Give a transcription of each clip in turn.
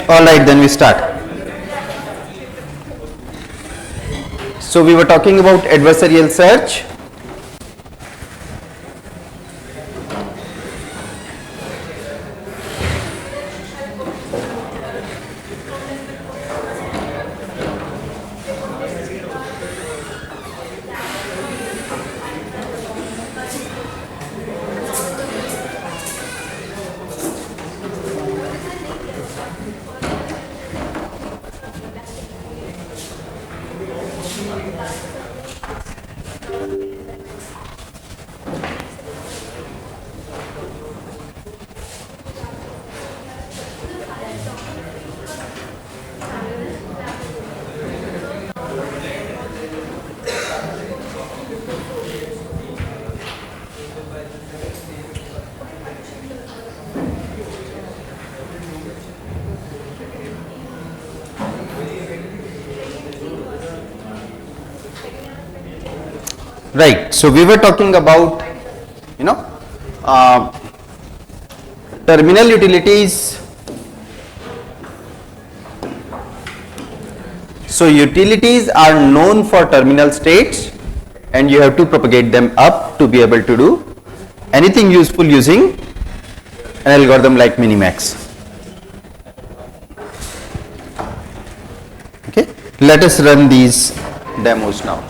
All right, then we start. So we were talking about adversarial search. Right. So we were talking about, terminal utilities. So utilities are known for terminal states, and you have to propagate them up to be able to do anything useful using an algorithm like minimax. Okay. Let us run these demos now.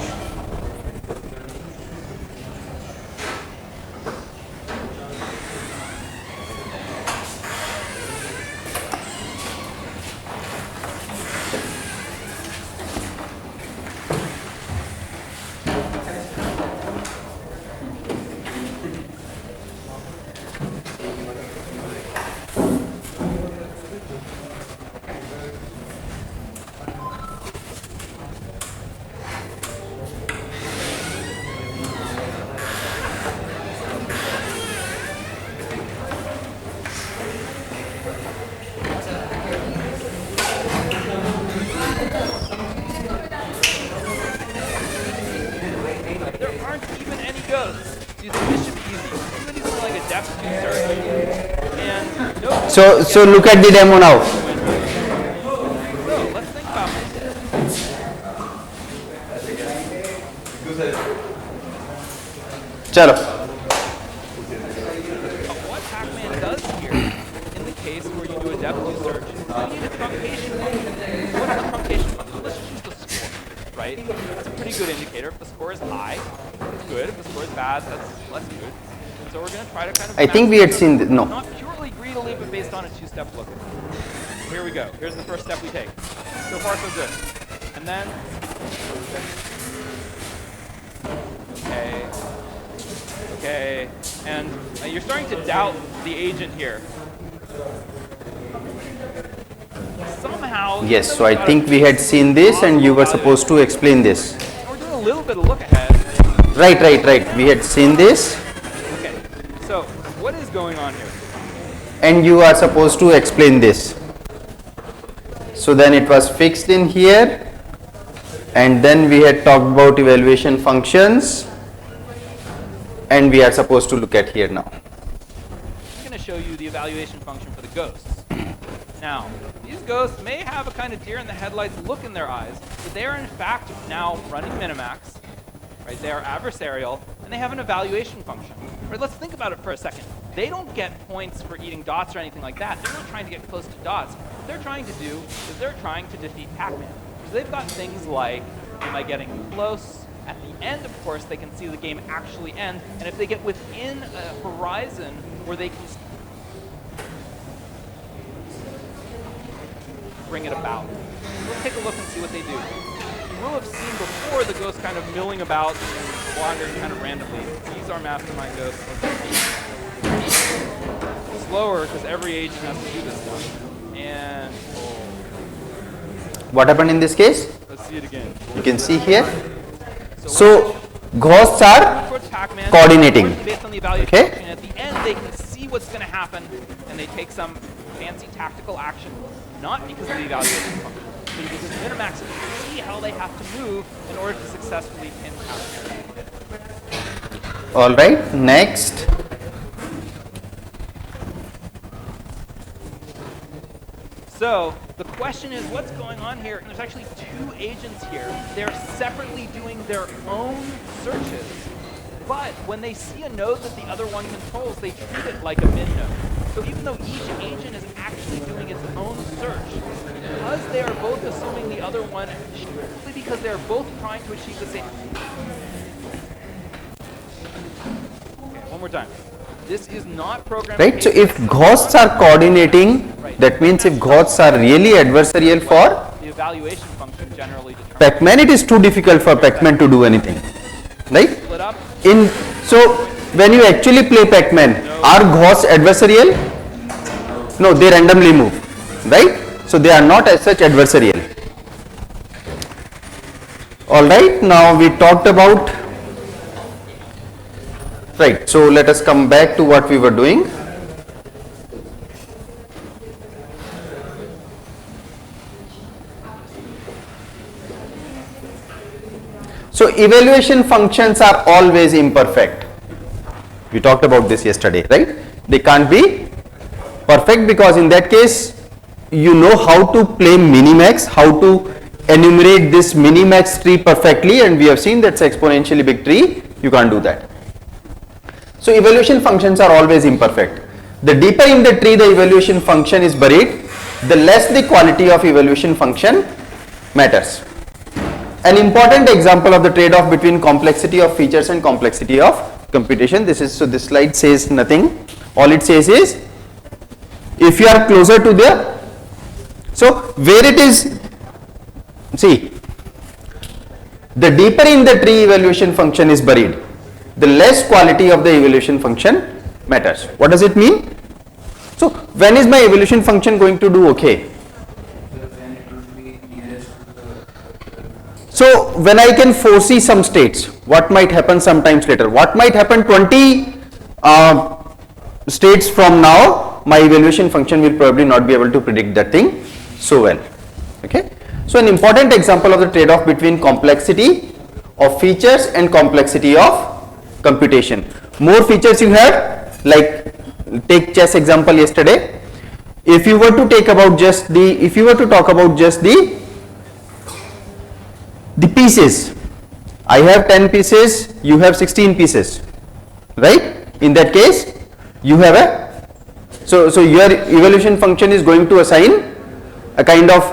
So look at the demo now. So let's think about this. Chalo. What Pac-Man does here, in the case where you do a depth search, you need a truncation function. What is a truncation function? Let's just use the score, right? That's a pretty good indicator. If the score is high, it's good. If the score is bad, that's less good. So we're going to try to kind of... I think we had seen this. No. Not purely greedily, but based on a two-step look. Here we go. Here's the first step we take. So far, so good. And then... Okay. And you're starting to doubt the agent here. Somehow... Yes, so I think we had seen this and you were supposed to explain this. We're doing a little bit of look ahead. Right. We had seen this. Okay. So, what is going on here? And you are supposed to explain this. So then it was fixed in here, and then we had talked about evaluation functions, and we are supposed to look at here now. I'm going to show you the evaluation function for the ghosts. Now, these ghosts may have a kind of deer in the headlights look in their eyes, but they are in fact now running minimax. Right? They are adversarial, and they have an evaluation function. Right? Let's think about it for a second. They don't get points for eating dots or anything like that. They're not trying to get close to dots. What they're trying to do is they're trying to defeat Pac-Man. So they've got things like, am I getting close? At the end, of course, they can see the game actually end. And if they get within a horizon where they can bring it about. Let's take a look and see what they do. You will have seen before the ghosts kind of milling about and wandering kind of randomly. These are mastermind ghosts. Slower because every agent has to do this stuff. And What happened in this case? let's see it again. You can see here. So ghosts are coordinating. Based on the evaluation function, and at the end they can see what's going to happen, and they take some fancy tactical action, not because of the evaluation function, but because of Minimax can see how they have to move in order to successfully pin Pac-Man. All right, next. So the question is, what's going on here? And there's actually two agents here. They're separately doing their own searches. But when they see a node that the other one controls, they treat it like a min node. So even though each agent is actually doing its own search, because they are both assuming the other one, simply because they are both trying to achieve the same. Okay, one more time. This is not programmed. Right. So if ghosts are coordinating, that means if ghosts are really adversarial for the evaluation function generally determines. Pac-Man, it is too difficult for Pac-Man to do anything. Right? Split up. So when you actually play Pac-Man, are ghosts adversarial? No, they randomly move. Right? So they are not as such adversarial. Alright, now we talked about. Right, so let us come back to what we were doing. So evaluation functions are always imperfect. We talked about this yesterday, right? They can't be perfect because in that case, you know how to play minimax, how to enumerate this minimax tree perfectly, and we have seen that's exponentially big tree, you can't do that. So evaluation functions are always imperfect. The deeper in the tree the evaluation function is buried, the less the quality of evaluation function matters. An important example of the trade-off between complexity of features and complexity of computation. This slide says nothing. All it says is, if you are closer to the, so where it is, see, the deeper in the tree evaluation function is buried, the less quality of the evaluation function matters. What does it mean? So when is my evaluation function going to do okay? So when I can foresee some states, what might happen sometimes later, what might happen 20 states from now, my evaluation function will probably not be able to predict that thing so well. Okay. So an important example of the trade-off between complexity of features and complexity of computation. More features you have, like take chess example yesterday. If you were to talk about just the pieces, I have 10 pieces, you have 16 pieces, right? In that case, you have a, so your evaluation function is going to assign a kind of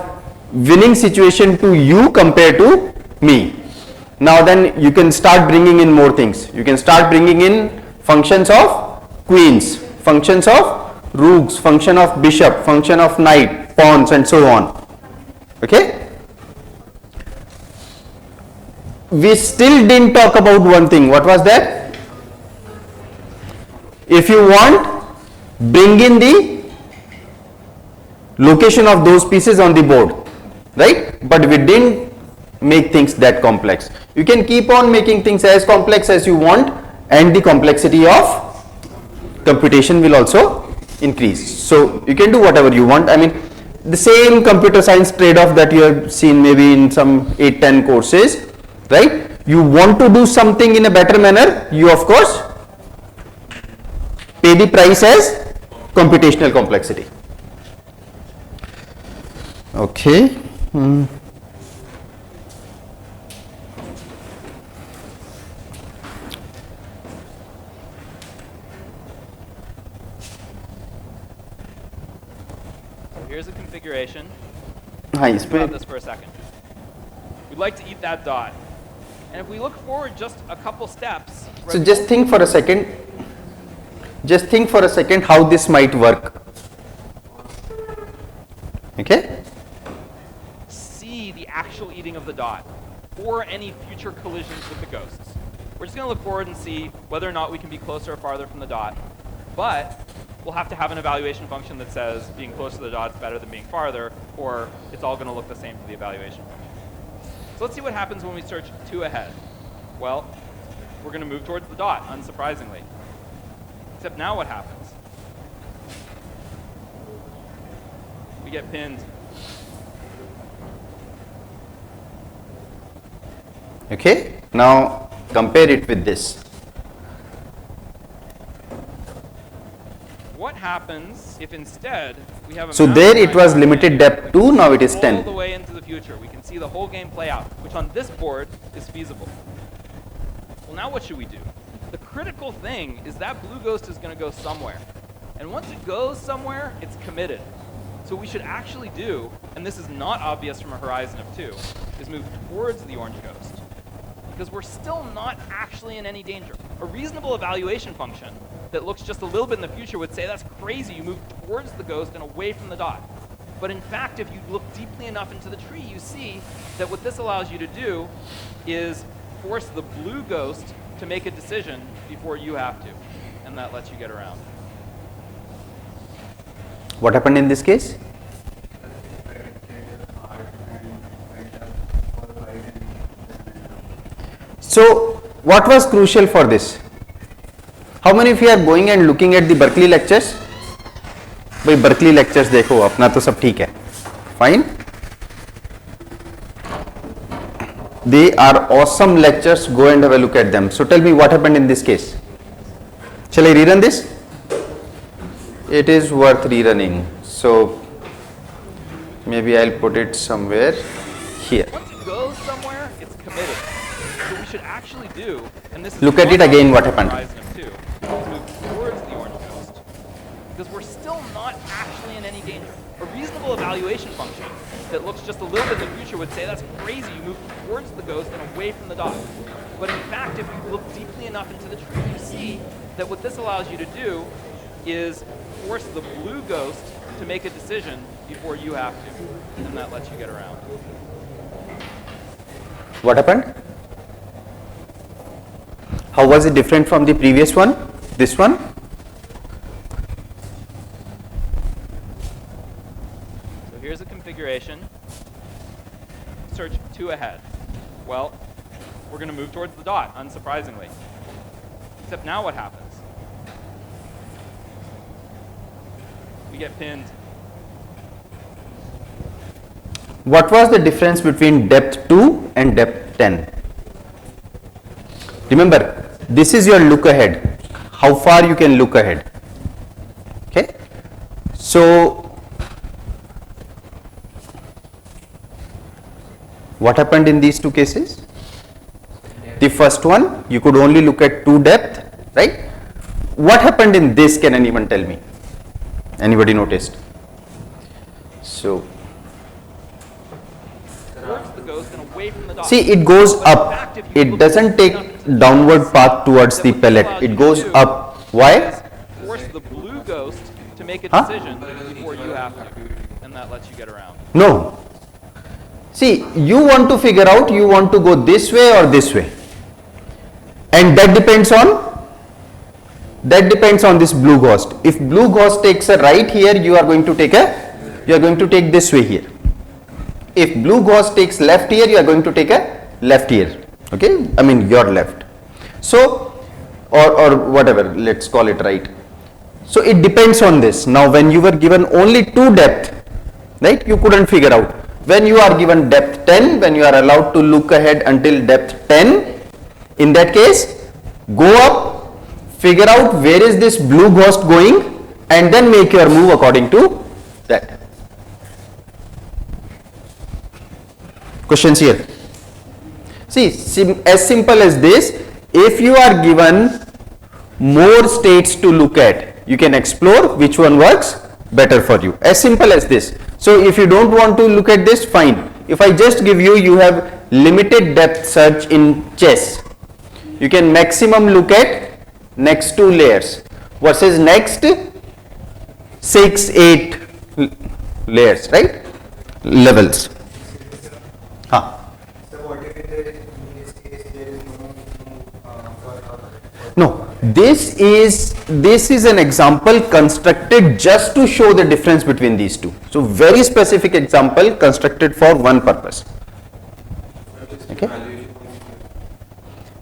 winning situation to you compared to me. Now then you can start bringing in more things. You can start bringing in functions of queens, functions of rooks, function of bishop, function of knight, pawns and so on. Okay. We still didn't talk about one thing. What was that? If you want, bring in the location of those pieces on the board, right? But we didn't make things that complex. You can keep on making things as complex as you want, and the complexity of computation will also increase. So you can do whatever you want. I mean, the same computer science trade-off that you have seen maybe in some 8-10 courses, right? You want to do something in a better manner, you of course pay the price as computational complexity. Okay. Here's a configuration. Hi, Think about this for a second. We'd like to eat that dot. And if we look forward just a couple steps. So just think for a second. Just think for a second how this might work. Okay? See the actual eating of the dot or any future collisions with the ghosts. We're just going to look forward and see whether or not we can be closer or farther from the dot. But we'll have to have an evaluation function that says being close to the dot is better than being farther, or it's all going to look the same for the evaluation function. So let's see what happens when we search 2 ahead. Well, we're going to move towards the dot, unsurprisingly. Except now what happens? We get pinned. Okay, now compare it with this. What happens if instead we have a So map there it line was going limited in, depth we 2, can now see it is all 10. the way into the future. We can see the whole game play out, which on this board is feasible. Well, now what should we do? The critical thing is that blue ghost is going to go somewhere. And once it goes somewhere, it's committed. So what we should actually do, and this is not obvious from a horizon of 2, is move towards the orange ghost. Because we're still not actually in any danger. A reasonable evaluation function that looks just a little bit in the future would say, that's crazy, you move towards the ghost and away from the dot. But in fact, if you look deeply enough into the tree, you see that what this allows you to do is force the blue ghost to make a decision before you have to. And that lets you get around. What happened in this case? So what was crucial for this? How many of you are going and looking at the Berkeley lectures? भाई Berkeley lectures देखो, अपना तो सब ठीक है, fine. They are awesome lectures. Go and have a look at them. So tell me what happened in this case. Shall I rerun this? It is worth rerunning. So maybe I'll put it somewhere here. Once it goes somewhere, it's committed. So we should actually do, and this is Look at it again, what happened? Horizon of 2, is move towards the orange ghost. Because we're still not actually in any danger. A reasonable evaluation function that looks just a little bit in the future would say, that's crazy, you move towards the ghost and away from the dot. But in fact, if you look deeply enough into the tree, you see that what this allows you to do is force the blue ghost to make a decision before you have to. And that lets you get around. What happened? How was it different from the previous one? This one? So here's a configuration. Search 2 ahead. Well, we're going to move towards the dot, unsurprisingly. Except now what happens? We get pinned. What was the difference between depth 2 and depth 10? Remember, this is your look ahead. How far you can look ahead. Okay? So, what happened in these two cases? The first one, you could only look at 2 depth, right? What happened in this, can anyone tell me? Anybody noticed? So, Towards the ghost and away from the dot. see, it goes But in up. fact, if you It look doesn't deeply take enough into the downward tree, path towards the then what this pellet. allows It you goes to do up. is Why? force the blue ghost to make a Huh? decision before you have to. And that lets you get around. No. See, you want to figure out, you want to go this way or this way. And that depends on this blue ghost. If blue ghost takes a right here, you are going to take this way here. If blue ghost takes left here, you are going to take a left here. Okay, I mean your left. So, or whatever, let's call it right. So it depends on this. Now when you were given only 2 depth, right, you couldn't figure out. When you are given depth 10, when you are allowed to look ahead until depth 10, in that case, go up, figure out where is this blue ghost going, and then make your move according to that. Questions here? See, as simple as this, if you are given more states to look at, you can explore which one works better for you. As simple as this. So if you don't want to look at this, fine. If I just give you, you have limited depth search in chess. You can maximum look at next 2 layers versus next 6, 8 layers, right? Levels. Huh. No, this is an example constructed just to show the difference between these two. So very specific example constructed for one purpose. Okay.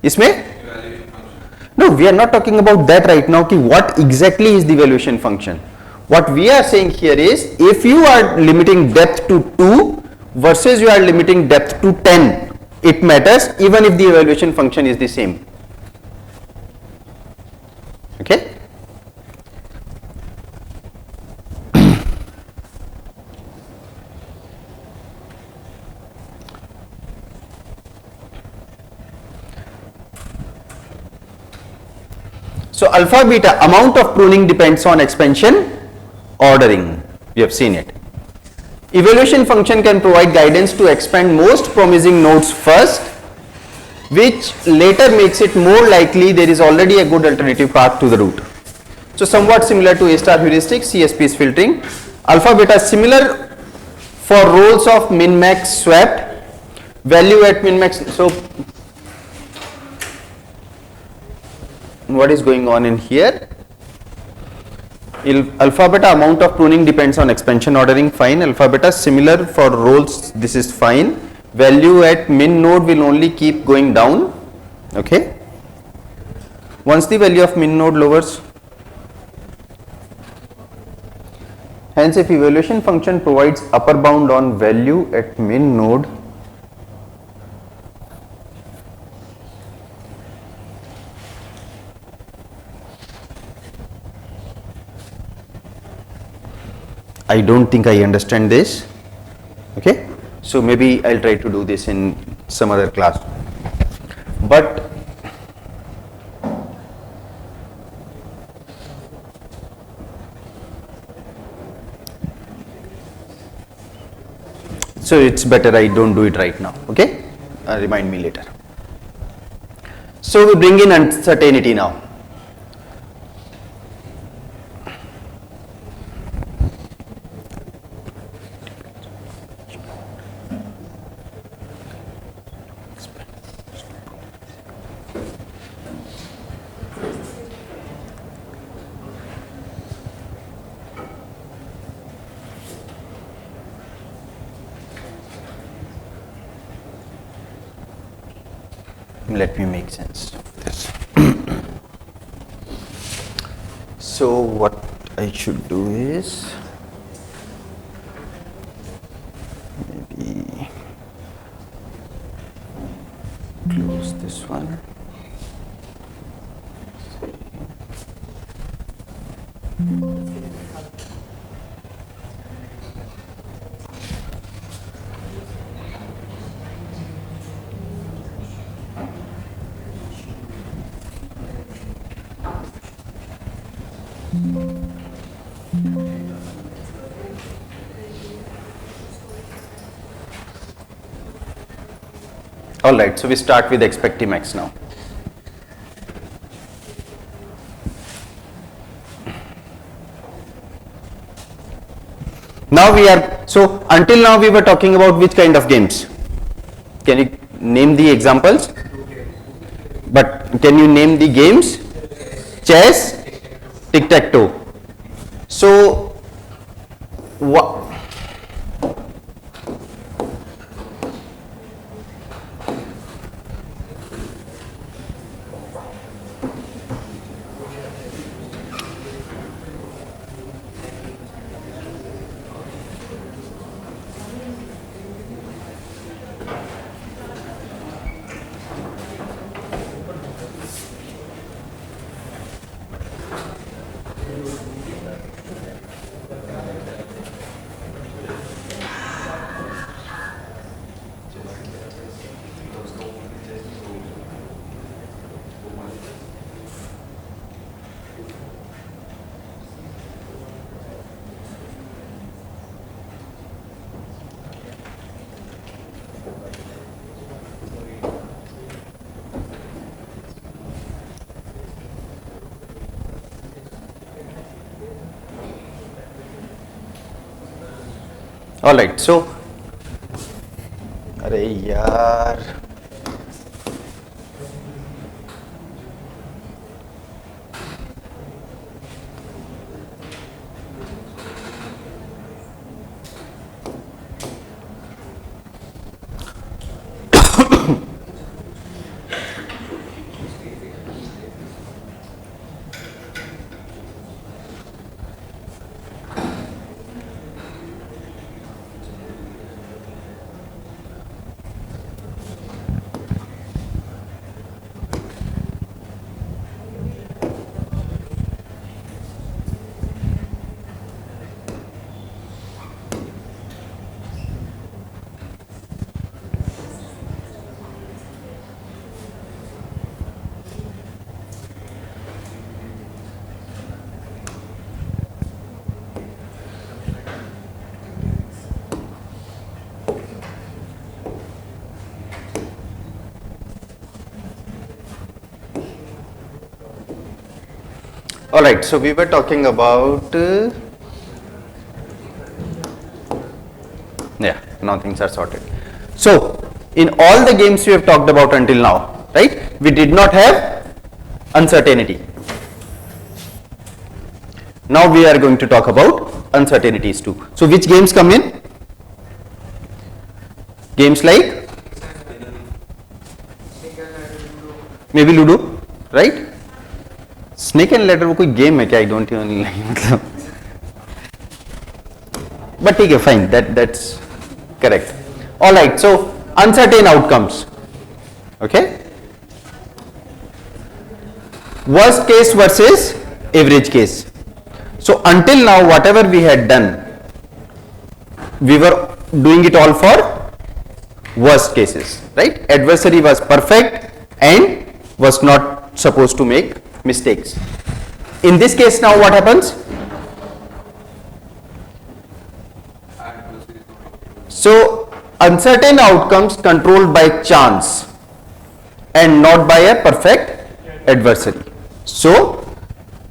इसमें? No, we are not talking about that right now. कि what exactly is the evaluation function? What we are saying here is, if you are limiting depth to 2 versus you are limiting depth to 10, it matters even if the evaluation function is the same. Okay. So alpha beta amount of pruning depends on expansion ordering. You have seen it. Evaluation function can provide guidance to expand most promising nodes first, which later makes it more likely there is already a good alternative path to the root. So somewhat similar to A star heuristic, CSP is filtering. Alpha beta is similar for roles of min max swept, value at min max. So what is going on in here? Alpha beta amount of pruning depends on expansion ordering, fine. Alpha beta similar for roles, this is fine. Value at min node will only keep going down, okay. Once the value of min node lowers, hence if evaluation function provides upper bound on value at min node, I don't think I understand this, okay. So maybe I'll try to do this in some other class, but so it's better I don't do it right now, okay. Remind me later. So we bring in uncertainty now. Let me make sense of this. So what I should do is maybe close this one. All right, so we start with expectimax now. Now we are, so until now we were talking about which kind of games? Can you name the examples? But can you name the games? Chess, tic-tac-toe. So what? All right, so अरे यार All right, so we were talking about yeah, now things are sorted. So in all the games we have talked about until now, right, we did not have uncertainty. Now we are going to talk about uncertainties too. So which games come in? Games like maybe Ludo, right? Snake and ladder वो कोई game है क्या? I don't even मतलब. But ठीक है, fine. That's correct. All right. So uncertain outcomes. Okay. Worst case versus average case. So until now, whatever we had done, we were doing it all for worst cases, right? Adversary was perfect and was not supposed to make mistakes. In this case now what happens? So uncertain outcomes controlled by chance and not by a perfect adversary. So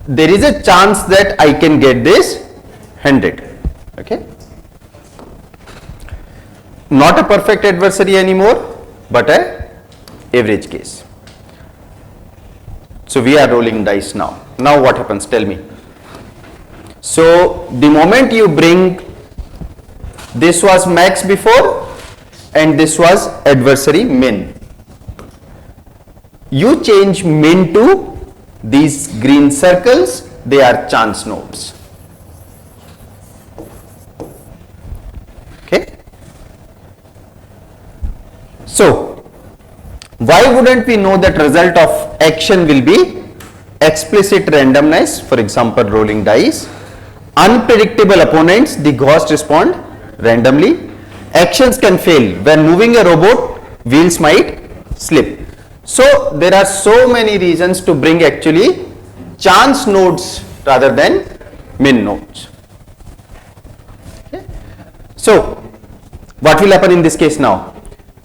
there is a chance that I can get this 100, okay? Not a perfect adversary anymore, but a average case. So we are rolling dice now. Now what happens? Tell me. So the moment you bring, this was max before and this was adversary min. You change min to these green circles, they are chance nodes. Okay. So why wouldn't we know that result of action will be explicit randomness, for example rolling dice, unpredictable opponents, the ghost respond randomly, actions can fail, when moving a robot wheels might slip. So there are so many reasons to bring actually chance nodes rather than min nodes. Okay. So what will happen in this case now?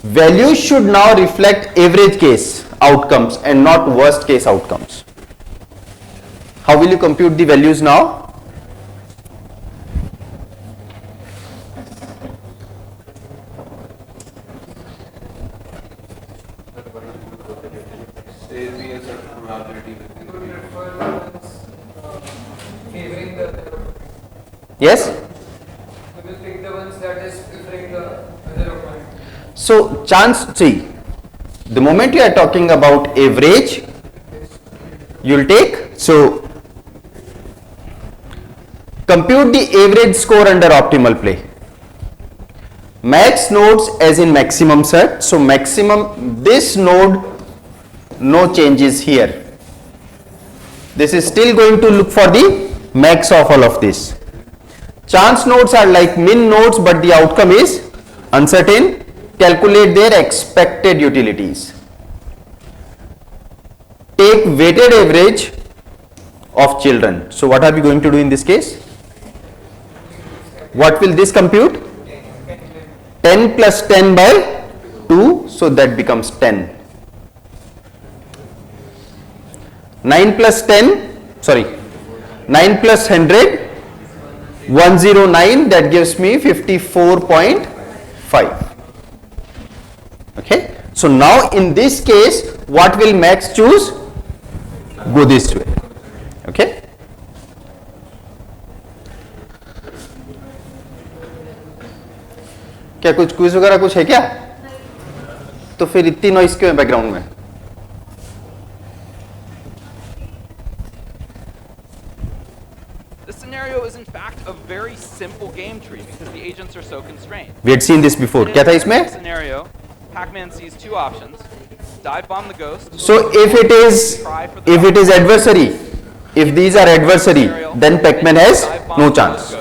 Values should now reflect average case outcomes and not worst case outcomes. How will you compute the values now? Yes? We will pick the ones that is favoring the other opponent. So chance, see, the moment you are talking about average, you will take, so compute the average score under optimal play. Max nodes as in maximum set, so maximum, this node, no changes here. This is still going to look for the max of all of this. Chance nodes are like min nodes, but the outcome is uncertain. Calculate their expected utilities. Take weighted average of children. So what are we going to do in this case? What will this compute? 10 plus 10 by 2, so that becomes 10. 9 plus 10, sorry, 9 plus 100, 109, that gives me 54.5. Okay. So now in this case, what will max choose? Go this way. Okay. क्या कुछ quiz वगैरह कुछ है क्या? तो फिर इतनी noise क्यों है बैकग्राउंड में? This scenario is in fact a very simple game tree because the agents are so constrained. We had seen this before. क्या था इसमें? In this scenario, Pac-Man sees two options: dive bomb the ghost. So if it is adversary, if these are adversary, then Pac-Man has no chance.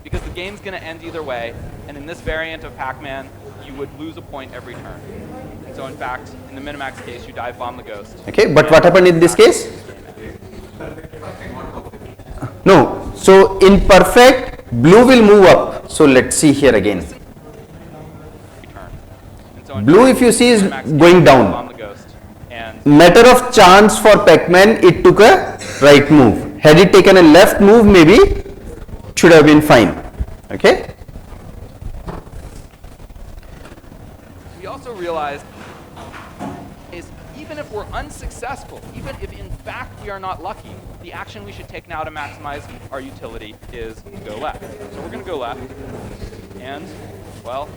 Because the game's going to end either way, and in this variant of Pac-Man, you would lose a point every turn. And so in fact, in the Minimax case, you dive bomb the ghost. Okay, but what happened in this case? No. So in perfect, blue will move up. So let's see here again. Blue, if you see, is going down. Matter of chance for Pac-Man, it took a right move. Had it taken a left move, maybe it should have been fine. Okay. We also realized is even if we're unsuccessful, even if in fact we are not lucky, the action we should take now to maximize our utility is to go left. So we're going to go left, and well,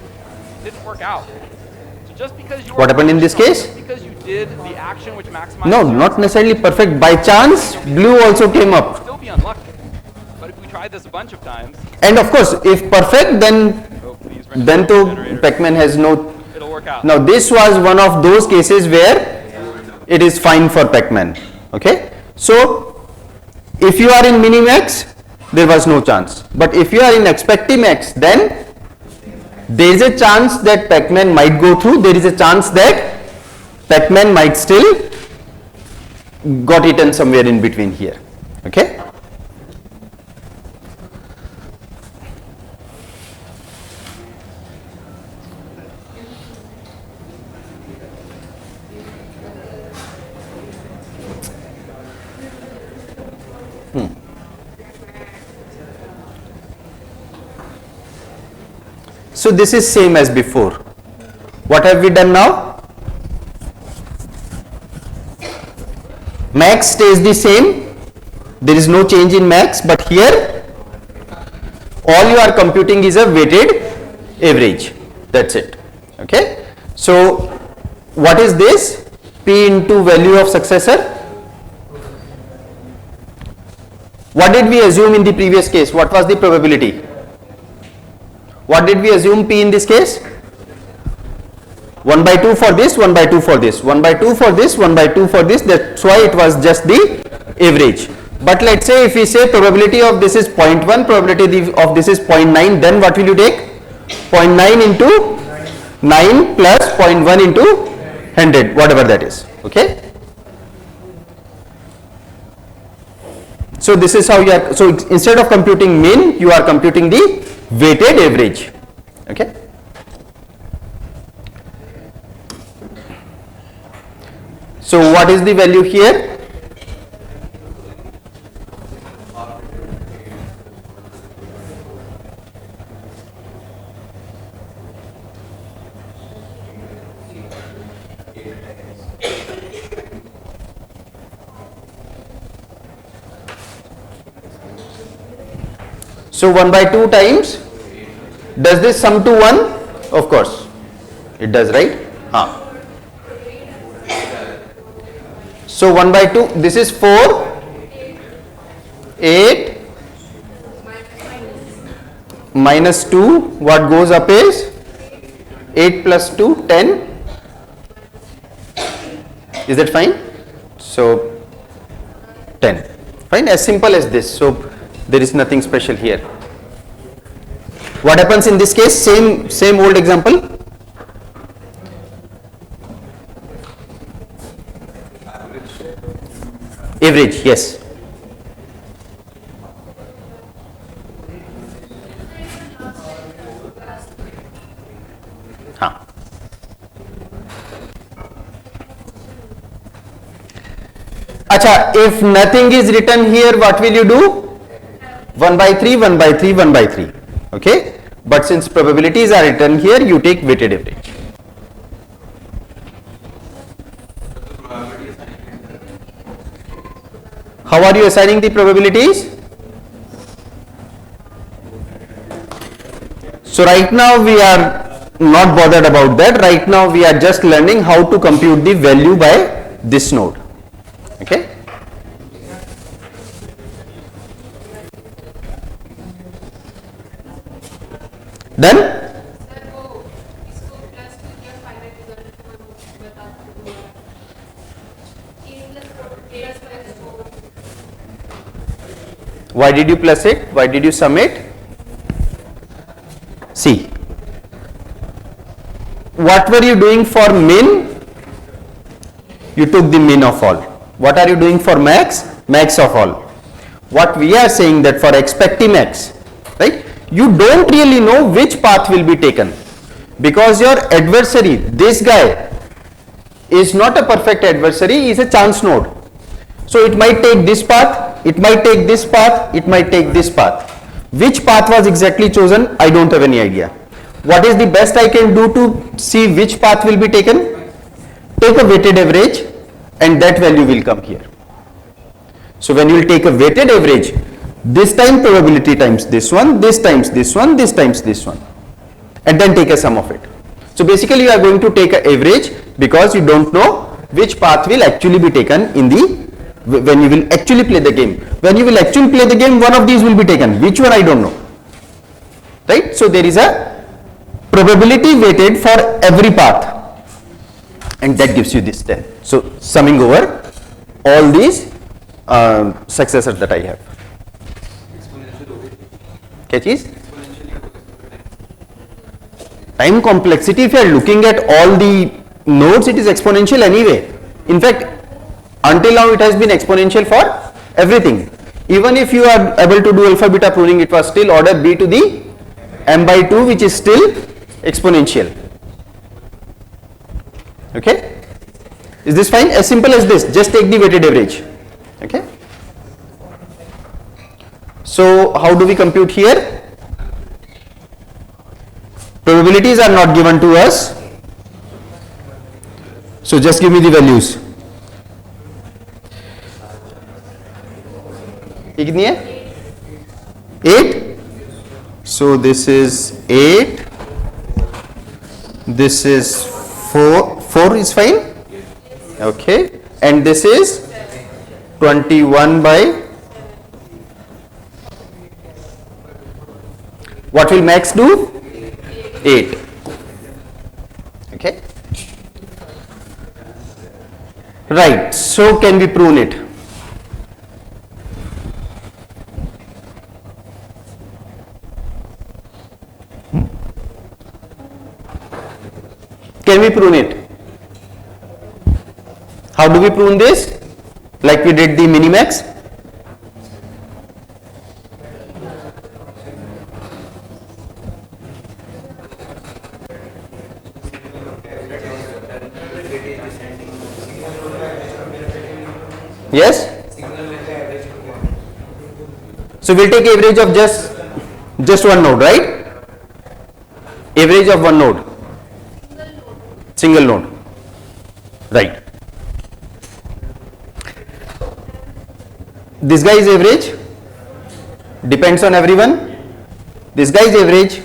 it didn't work out. So just because you What happened in this case? Just because you did the action which maximizes No, not necessarily perfect. By chance, blue also came up. still be unlucky. But if we tried this a bunch of times, And of course, if perfect, then please to Pac-Man has no. it'll work out. Now this was one of those cases where it is fine for Pac-Man. Okay. So if you are in Minimax, there was no chance. But if you are in Expectimax, then there is a chance that Pac-Man might go through. There is a chance that Pac-Man might still got eaten somewhere in between here. Okay. So this is same as before. What have we done now? Max stays the same. There is no change in max, but here all you are computing is a weighted average. That's it. Okay. So what is this? P into value of successor. What did we assume in the previous case? What was the probability? What did we assume P in this case? 1 by 2 for this, 1 by 2 for this, 1 by 2 for this, 1 by 2 for this. That's why it was just the average. But let's say if we say probability of this is 0.1, probability of this is 0.9, then what will you take? 0.9 into 9 plus 0.1 into 100, whatever that is. Okay. So this is how you are. So instead of computing mean, you are computing the weighted average. Okay. So what is the value here? So 1 by 2 times, does this sum to 1? Of course, it does, right? So 1 by 2, this is 4, 8, minus 2, what goes up is 8 plus 2, 10. Is that fine? So 10. Fine, as simple as this. So there is nothing special here. What happens in this case? Same old example. Average, yes. Acha, if nothing is written here, what will you do? 1 by 3, 1 by 3, 1 by 3. Okay. But since probabilities are written here, you take weighted average. How are you assigning the probabilities? So right now we are not bothered about that. Right now we are just learning how to compute the value by this node. Okay. Then why did you plus it? Why did you sum it? See, what were you doing for min? You took the min of all. What are you doing for max? Max of all. What we are saying that for Expectimax, right? You don't really know which path will be taken, because your adversary, this guy, is not a perfect adversary, is a chance node. So it might take this path, It might take this path, it might take this path. Which path was exactly chosen? I don't have any idea. What is the best I can do to see which path will be taken? Take a weighted average and that value will come here. So when you will take a weighted average, this time probability times this one, this times this one, this times this one, and then take a sum of it. So basically you are going to take an average because you don't know which path will actually be taken in the when you will actually play the game. When you will actually play the game, one of these will be taken. Which one I don't know. Right? So there is a probability weighted for every path, and that gives you this 10. So summing over all these successors that I have. Catches? Time complexity, if you are looking at all the nodes, it is exponential anyway. In fact, until now it has been exponential for everything. Even if you are able to do alpha beta pruning, it was still order b to the m by 2, which is still exponential. Okay? Is this fine? As simple as this. Just take the weighted average. Okay? So how do we compute here? Probabilities are not given to us. So just give me the values. ये कितनी है? 8. So this is 8. This is 4. 4 is fine. Okay. And this is 21 by. What will max do? 8. Okay. Right. So can we prune it? Can we prune it? How do we prune this? Like we did the minimax? Yes? So we'll take average of just one node, right? Average of one node. Single node. Right. This guy is average. Depends on everyone. This guy is average.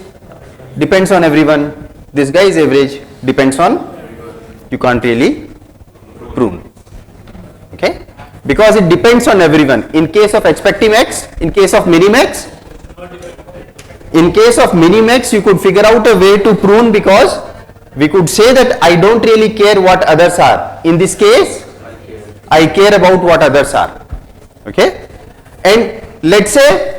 Depends on everyone. This guy is average. Depends on. You can't really prune. Okay? Because it depends on everyone. In case of expecting x, in case of minimax, you could figure out a way to prune because we could say that I don't really care what others are. In this case, I care about what others are. Okay? And let's say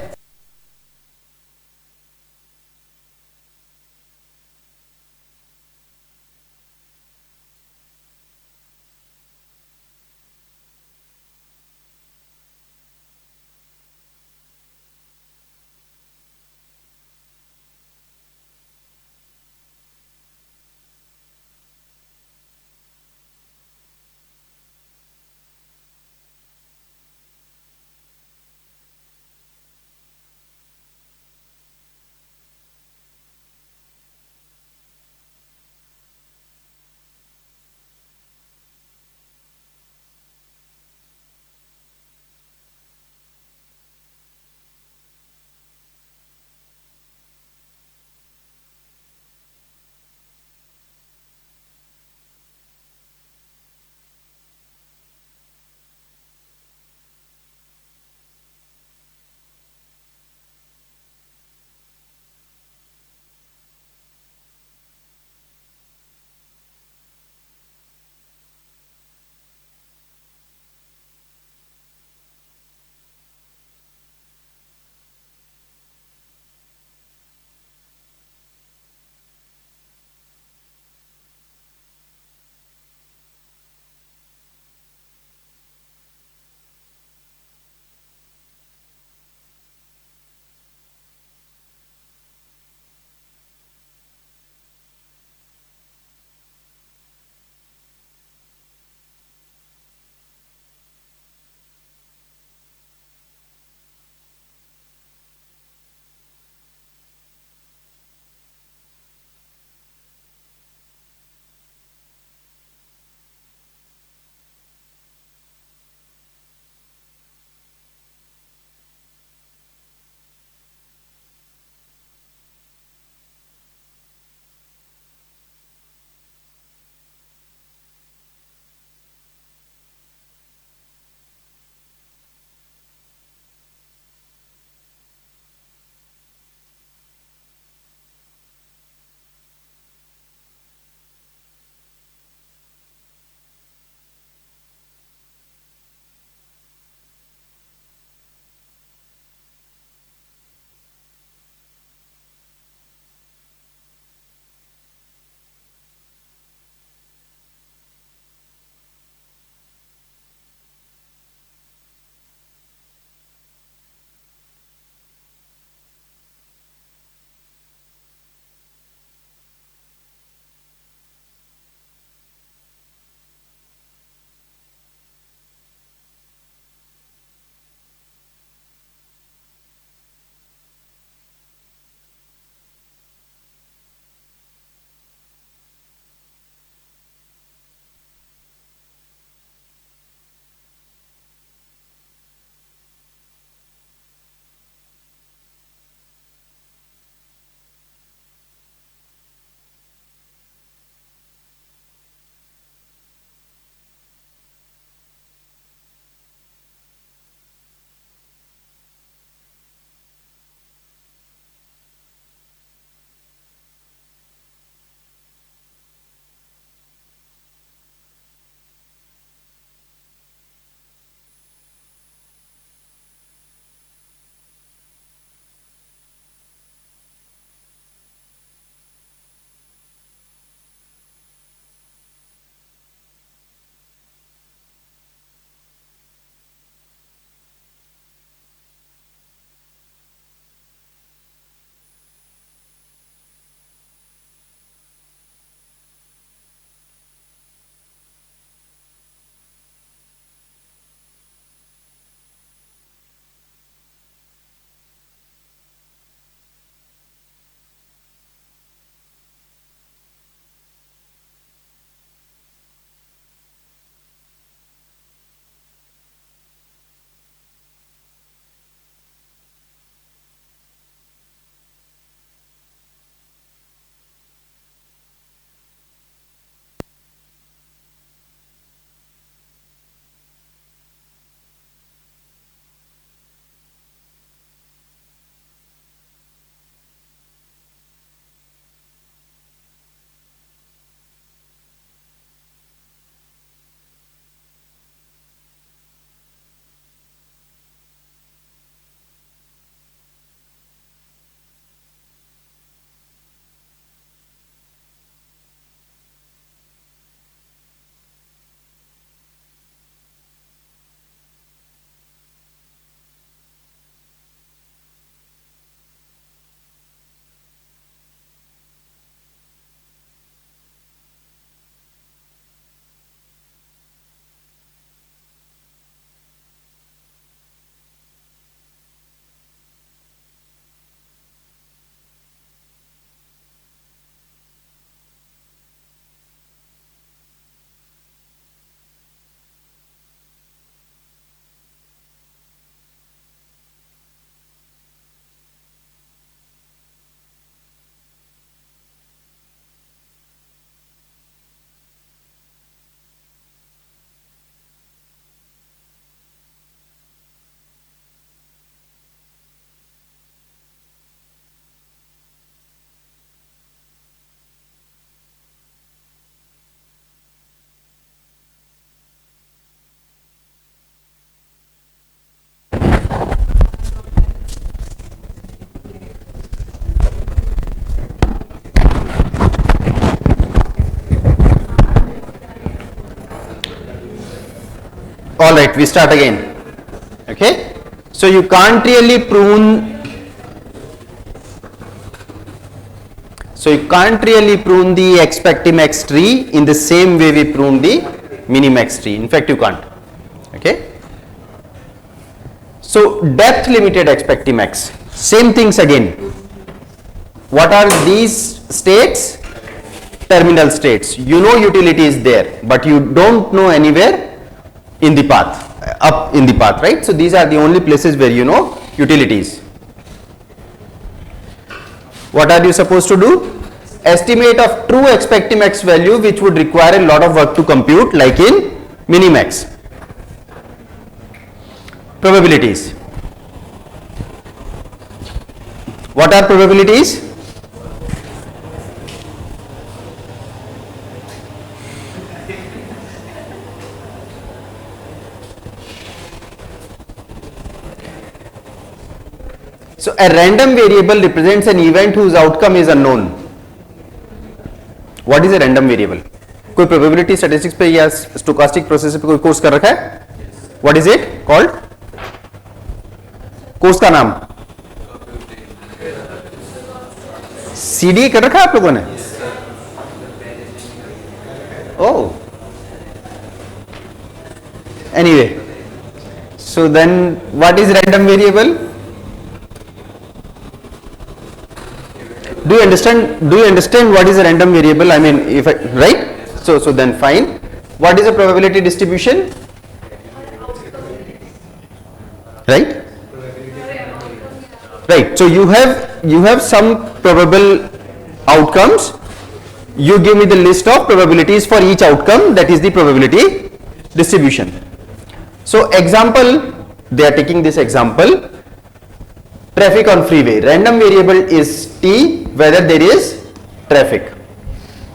All right, we start again. Okay, so you can't really prune. So you can't really prune the expectimax tree in the same way we prune the minimax tree. In fact, you can't. Okay. So depth limited expectimax. Same things again. What are these states? Terminal states. You know utility is there, but you don't know anywhere in the path, up in the path, right? So these are the only places where you know utilities. What are you supposed to do? Estimate of true expectimax value, which would require a lot of work to compute, like in minimax. Probabilities. What are probabilities? So a random variable represents an event whose outcome is unknown. What is a random variable? कोई probability statistics पे या stochastic process पे कोई course कर रखा है? What is it called? Course का नाम? CD कर रखा है आप लोगों ने? Oh. Anyway, so then what is random variable? Do you understand what is a random variable? I mean, if I, right? So then fine. What is a probability distribution? Right? Right. So you have some probable outcomes. You give me the list of probabilities for each outcome. That is the probability distribution. So example, they are taking this example. Traffic on freeway. Random variable is T, whether there is traffic.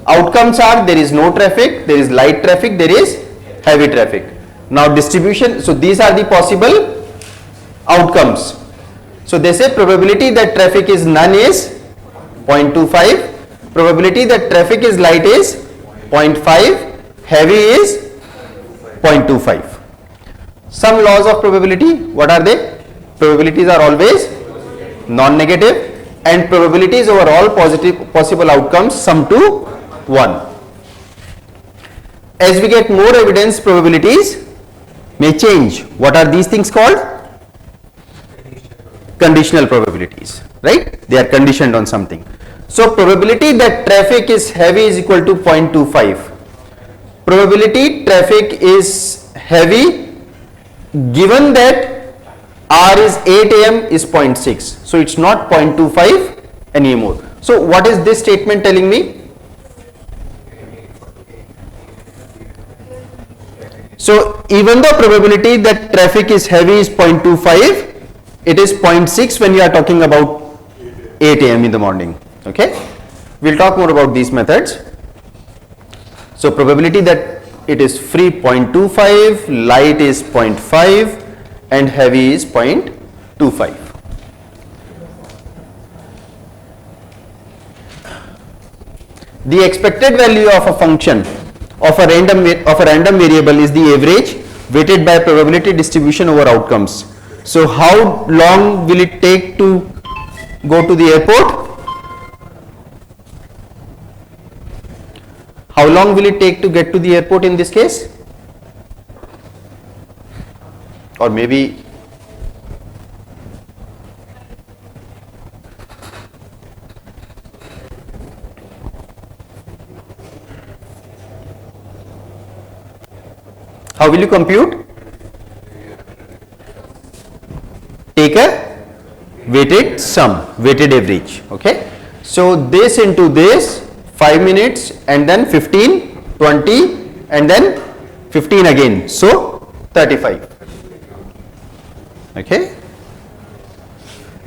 Outcomes are there is no traffic, there is light traffic, there is heavy traffic. Now distribution, so these are the possible outcomes. So they say probability that traffic is none is 0.25, probability that traffic is light is 0.5, heavy is 0.25. Some laws of probability, what are they? Probabilities are always non-negative, and probabilities over all positive possible outcomes sum to 1. As we get more evidence, probabilities may change. What are these things called? Conditional probabilities, right? They are conditioned on something. So probability that traffic is heavy is equal to 0.25. Probability traffic is heavy given that R is 8 am is 0.6. So it's not 0.25 anymore. So what is this statement telling me? So even though probability that traffic is heavy is 0.25, it is 0.6 when you are talking about 8 am in the morning. Okay, we'll talk more about these methods. So probability that it is free 0.25, light is 0.5, and heavy is 0.25. The expected value of a function of a random variable is the average weighted by probability distribution over outcomes. So how long will it take to go to the airport? How long will it take to get to the airport in this case? Or maybe how will you compute? Take a weighted sum, weighted average. Okay. So this into this 5 minutes and then 15, 20 and then 15 again. So 35. Okay,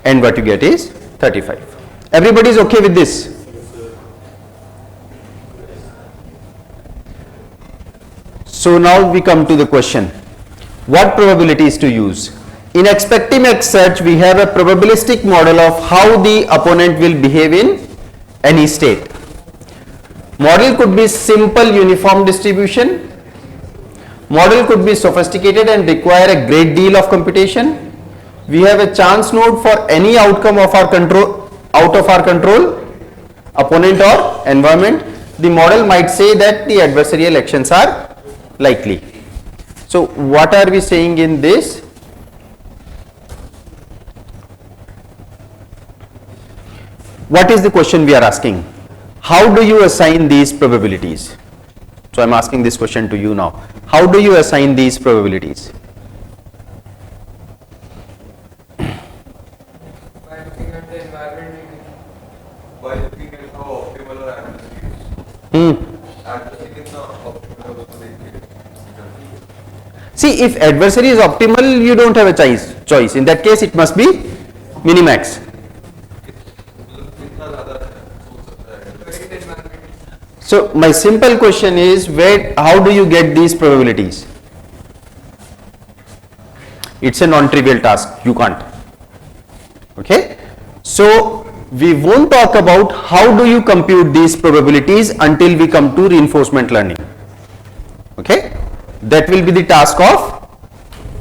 and what you get is 35. Everybody is okay with this? So now we come to the question, what probabilities to use? In expectimax search, we have a probabilistic model of how the opponent will behave in any state. Model could be simple uniform distribution, Model could be sophisticated and require a great deal of computation. We have a chance node for any outcome of our control, out of our control, opponent or environment. The model might say that the adversarial actions are likely. So what are we saying in this? What is the question we are asking? How do you assign these probabilities? So I am asking this question to you now. How do you assign these probabilities? By looking at the environment. By looking at how optimal our adversary is. Adversary is not optimal also See, if adversary is optimal, you don't have a choice. In that case, it must be minimax. So my simple question is, how do you get these probabilities? It's a non-trivial task, you can't. Okay? So we won't talk about how do you compute these probabilities until we come to reinforcement learning. Okay? That will be the task of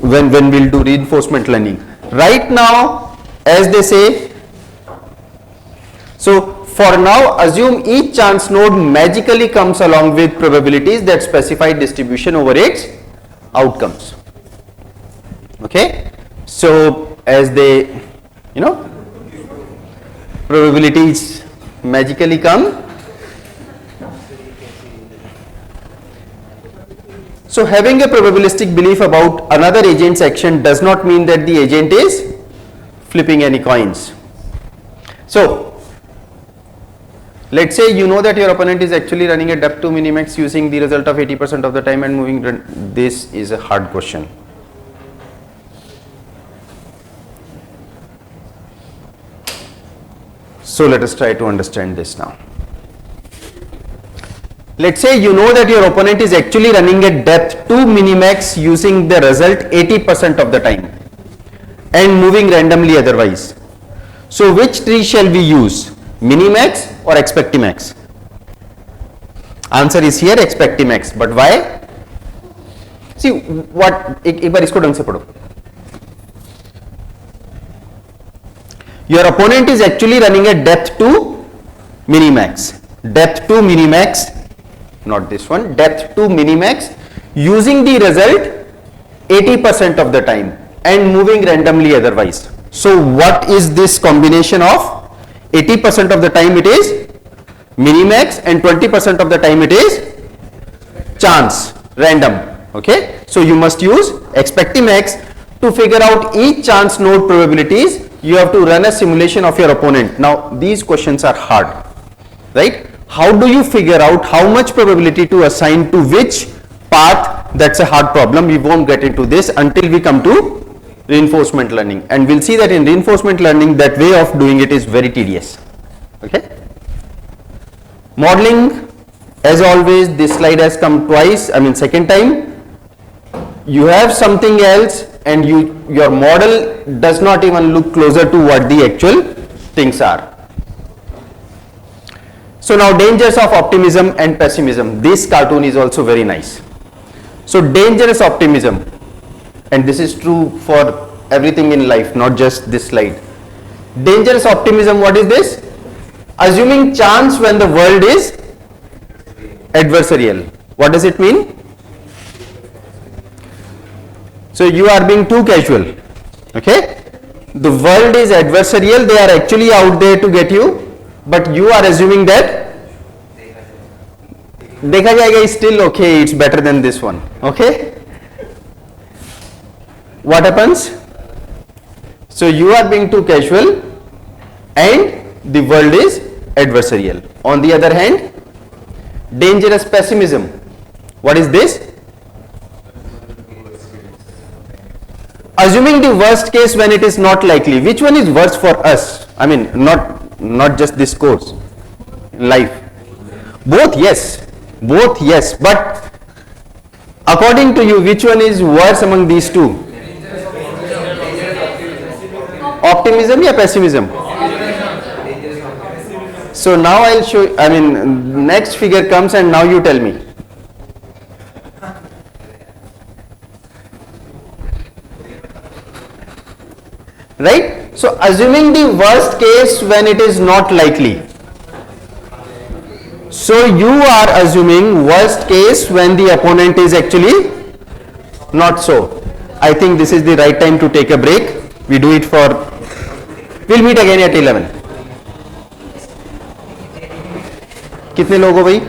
when we'll do reinforcement learning. Right now, as they say, so for now, assume each chance node magically comes along with probabilities that specify distribution over its outcomes. Okay? So as they, probabilities magically come. So having a probabilistic belief about another agent's action does not mean that the agent is flipping any coins. So let's say you know that your opponent is actually running a depth to minimax using the result of 80% of the time and moving. This is a hard question. So let us try to understand this now. Let's say you know that your opponent is actually running a depth to minimax using the result 80% of the time and moving randomly otherwise. So which tree shall we use? Minimax or expectimax? Answer is here expectimax. But why? See what, एक बार इसको ढंग से पढ़ो. Your opponent is actually running a depth to minimax. Depth to minimax, not this one, depth to minimax using the result 80% of the time and moving randomly otherwise. So what is this combination of? 80% of the time it is minimax and 20% of the time it is chance, random. Okay, so you must use expectimax to figure out each chance node probabilities. You have to run a simulation of your opponent. Now these questions are hard, right? How do you figure out how much probability to assign to which path? That's a hard problem. We won't get into this until we come to reinforcement learning, and we'll see that in reinforcement learning that way of doing it is very tedious. Okay, modeling, as always, this slide has come twice, second time. You have something else and your model does not even look closer to what the actual things are. So now dangers of optimism and pessimism. This cartoon is also very nice. So dangerous optimism, and this is true for everything in life, not just this slide. Dangerous optimism, what is this? Assuming chance when the world is adversarial. What does it mean? So you are being too casual. Okay? The world is adversarial, they are actually out there to get you, but you are assuming that देखा जाएगा is still okay, it's better than this one. Okay? What happens? So you are being too casual and the world is adversarial. On the other hand, dangerous pessimism. What is this? Assuming the worst case when it is not likely. Which one is worse for us? Not just this course, life. Both yes, but according to you, which one is worse among these two? Optimism or pessimism? So now I'll show you, next figure comes and now you tell me. right? So assuming the worst case when it is not likely. So you are assuming worst case when the opponent is actually not so. I think this is the right time to take a break. We do it for, we'll meet again at 11. कितने लोग हो भाई?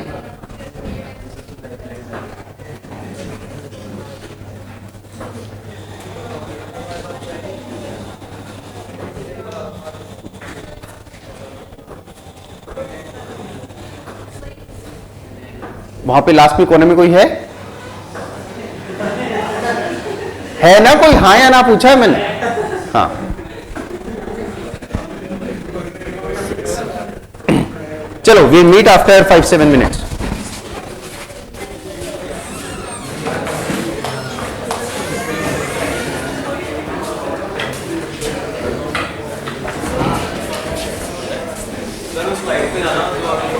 वहां पे last में कोने में कोई है ना कोई? हाँ या ना पूछा है मैंने? हाँ, चलो we meet after 5-7 minutes. Sir उस स्लाइड पे जाना तो आपको